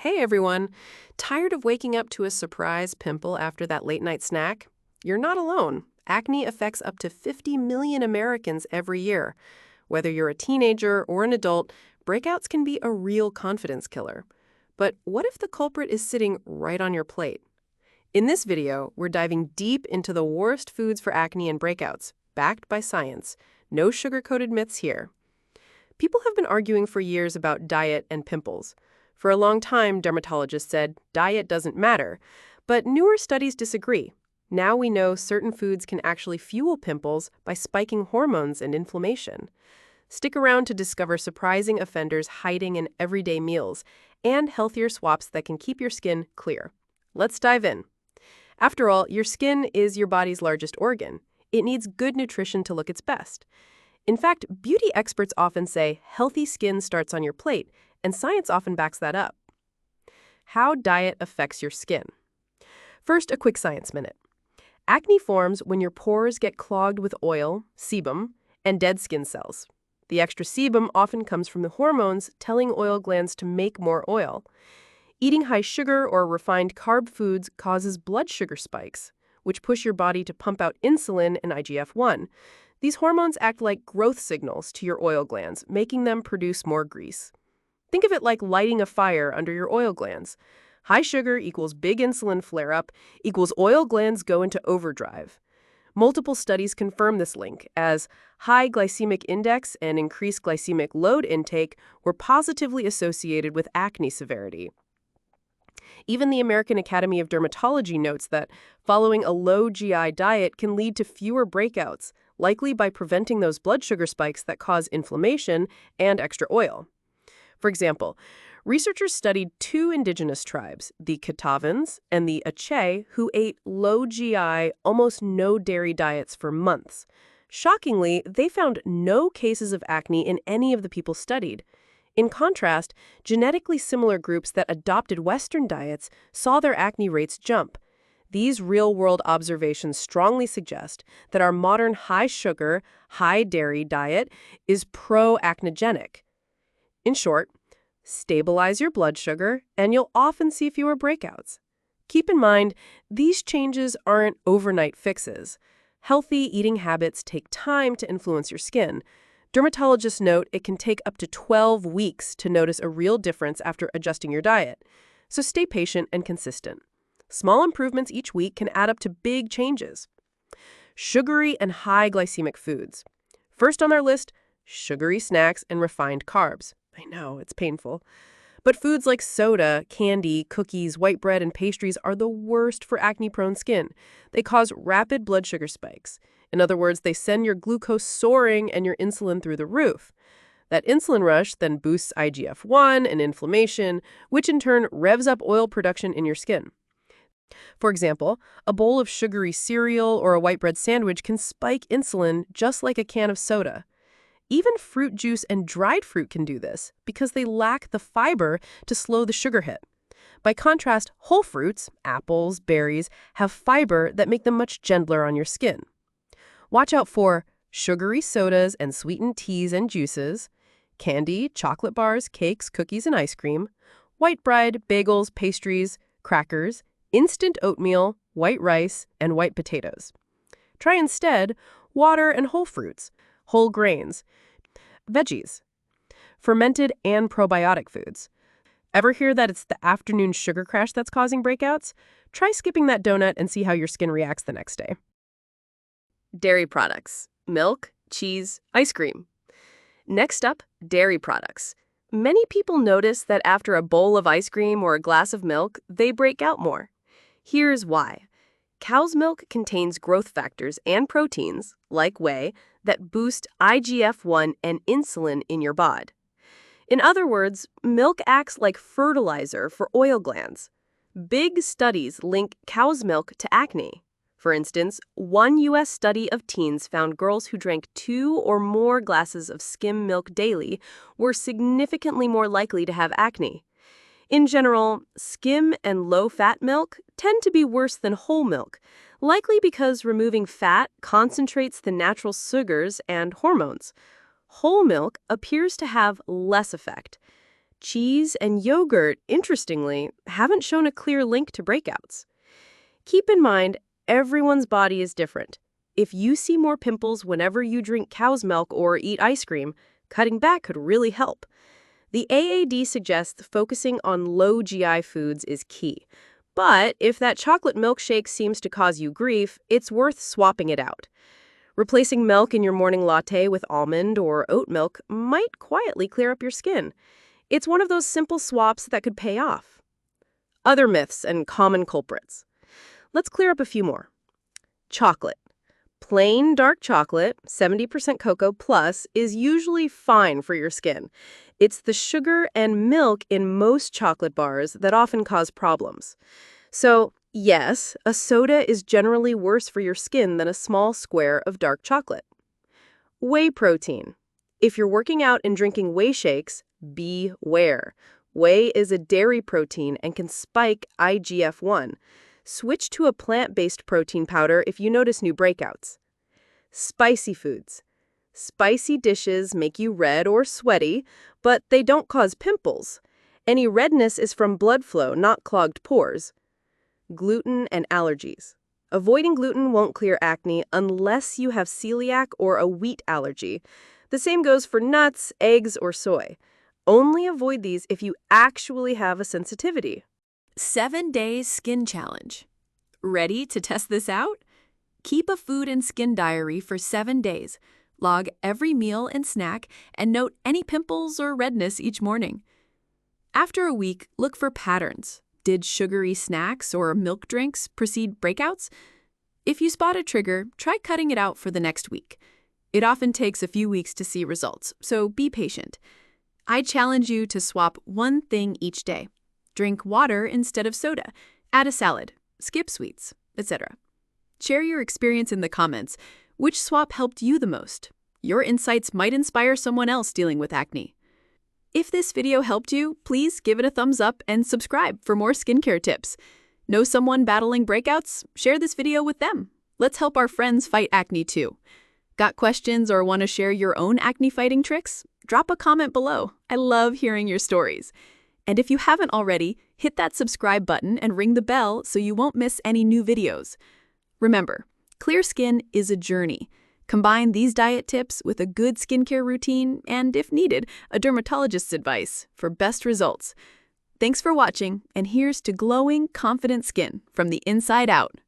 Hey everyone! Tired of waking up to a surprise pimple after that late night snack? You're not alone. Acne affects up to 50 million Americans every year. Whether you're a teenager or an adult, breakouts can be a real confidence killer. But what if the culprit is sitting right on your plate? In this video, we're diving deep into the worst foods for acne and breakouts, backed by science. No sugar-coated myths here. People have been arguing for years about diet and pimples. For a long time, dermatologists said diet doesn't matter, but newer studies disagree. Now we know certain foods can actually fuel pimples by spiking hormones and inflammation. Stick around to discover surprising offenders hiding in everyday meals and healthier swaps that can keep your skin clear. Let's dive in. After all, your skin is your body's largest organ. It needs good nutrition to look its best. In fact, beauty experts often say healthy skin starts on your plate, and science often backs that up. How diet affects your skin. First, a quick science minute. Acne forms when your pores get clogged with oil, sebum, and dead skin cells. The extra sebum often comes from the hormones telling oil glands to make more oil. Eating high sugar or refined carb foods causes blood sugar spikes, which push your body to pump out insulin and IGF-1. These hormones act like growth signals to your oil glands, making them produce more grease. Think of it like lighting a fire under your oil glands. High sugar equals big insulin flare-up equals oil glands go into overdrive. Multiple studies confirm this link, as high glycemic index and increased glycemic load intake were positively associated with acne severity. Even the American Academy of Dermatology notes that following a low GI diet can lead to fewer breakouts, likely by preventing those blood sugar spikes that cause inflammation and extra oil. For example, researchers studied two indigenous tribes, the Catawbans and the Ache, who ate low GI, almost no dairy diets for months. Shockingly, they found no cases of acne in any of the people studied. In contrast, genetically similar groups that adopted Western diets saw their acne rates jump. These real-world observations strongly suggest that our modern high-sugar, high-dairy diet is pro-acnogenic. In short, stabilize your blood sugar, and you'll often see fewer breakouts. Keep in mind, these changes aren't overnight fixes. Healthy eating habits take time to influence your skin. Dermatologists note it can take up to 12 weeks to notice a real difference after adjusting your diet. So stay patient and consistent. Small improvements each week can add up to big changes. Sugary and high glycemic foods. First on our list, sugary snacks and refined carbs. I know, it's painful. But foods like soda, candy, cookies, white bread, and pastries are the worst for acne-prone skin. They cause rapid blood sugar spikes. In other words, they send your glucose soaring and your insulin through the roof. That insulin rush then boosts IGF-1 and inflammation, which in turn revs up oil production in your skin. For example, a bowl of sugary cereal or a white bread sandwich can spike insulin just like a can of soda. Even fruit juice and dried fruit can do this because they lack the fiber to slow the sugar hit. By contrast, whole fruits, apples, berries, have fiber that make them much gentler on your skin. Watch out for sugary sodas and sweetened teas and juices, candy, chocolate bars, cakes, cookies, and ice cream, white bread, bagels, pastries, crackers, instant oatmeal, white rice, and white potatoes. Try instead water and whole fruits, whole grains, veggies, fermented and probiotic foods. Ever hear that it's the afternoon sugar crash that's causing breakouts? Try skipping that donut and see how your skin reacts the next day. Dairy products: milk, cheese, ice cream. Next up, dairy products. Many people notice that after a bowl of ice cream or a glass of milk, they break out more. Here's why. Cow's milk contains growth factors and proteins, like whey, that boost IGF-1 and insulin in your bod. In other words, milk acts like fertilizer for oil glands. Big studies link cow's milk to acne. For instance, one U.S. study of teens found girls who drank 2 or more glasses of skim milk daily were significantly more likely to have acne. In general, skim and low-fat milk tend to be worse than whole milk, likely because removing fat concentrates the natural sugars and hormones. Whole milk appears to have less effect. Cheese and yogurt, interestingly, haven't shown a clear link to breakouts. Keep in mind, everyone's body is different. If you see more pimples whenever you drink cow's milk or eat ice cream, cutting back could really help. The AAD suggests focusing on low GI foods is key. But if that chocolate milkshake seems to cause you grief, it's worth swapping it out. Replacing milk in your morning latte with almond or oat milk might quietly clear up your skin. It's one of those simple swaps that could pay off. Other myths and common culprits. Let's clear up a few more. Chocolate. Plain dark chocolate, 70% cocoa plus, is usually fine for your skin. It's the sugar and milk in most chocolate bars that often cause problems. So, yes, a soda is generally worse for your skin than a small square of dark chocolate. Whey protein. If you're working out and drinking whey shakes, beware. Whey is a dairy protein and can spike IGF-1. Switch to a plant-based protein powder if you notice new breakouts. Spicy foods. Spicy dishes make you red or sweaty, but they don't cause pimples. Any redness is from blood flow, not clogged pores. Gluten and allergies. Avoiding gluten won't clear acne unless you have celiac or a wheat allergy. The same goes for nuts, eggs, or soy. Only avoid these if you actually have a sensitivity. 7-day skin challenge. Ready to test this out? Keep a food and skin diary for 7 days. Log every meal and snack and note any pimples or redness each morning. After a week, look for patterns. Did sugary snacks or milk drinks precede breakouts? If you spot a trigger, try cutting it out for the next week. It often takes a few weeks to see results, so be patient. I challenge you to swap one thing each day. Drink water instead of soda, add a salad, skip sweets, etc. Share your experience in the comments. Which swap helped you the most? Your insights might inspire someone else dealing with acne. If this video helped you, please give it a thumbs up and subscribe for more skincare tips. Know someone battling breakouts? Share this video with them. Let's help our friends fight acne too. Got questions or want to share your own acne fighting tricks? Drop a comment below. I love hearing your stories. And if you haven't already, hit that subscribe button and ring the bell so you won't miss any new videos. Remember, clear skin is a journey. Combine these diet tips with a good skincare routine and, if needed, a dermatologist's advice for best results. Thanks for watching, and here's to glowing, confident skin from the inside out.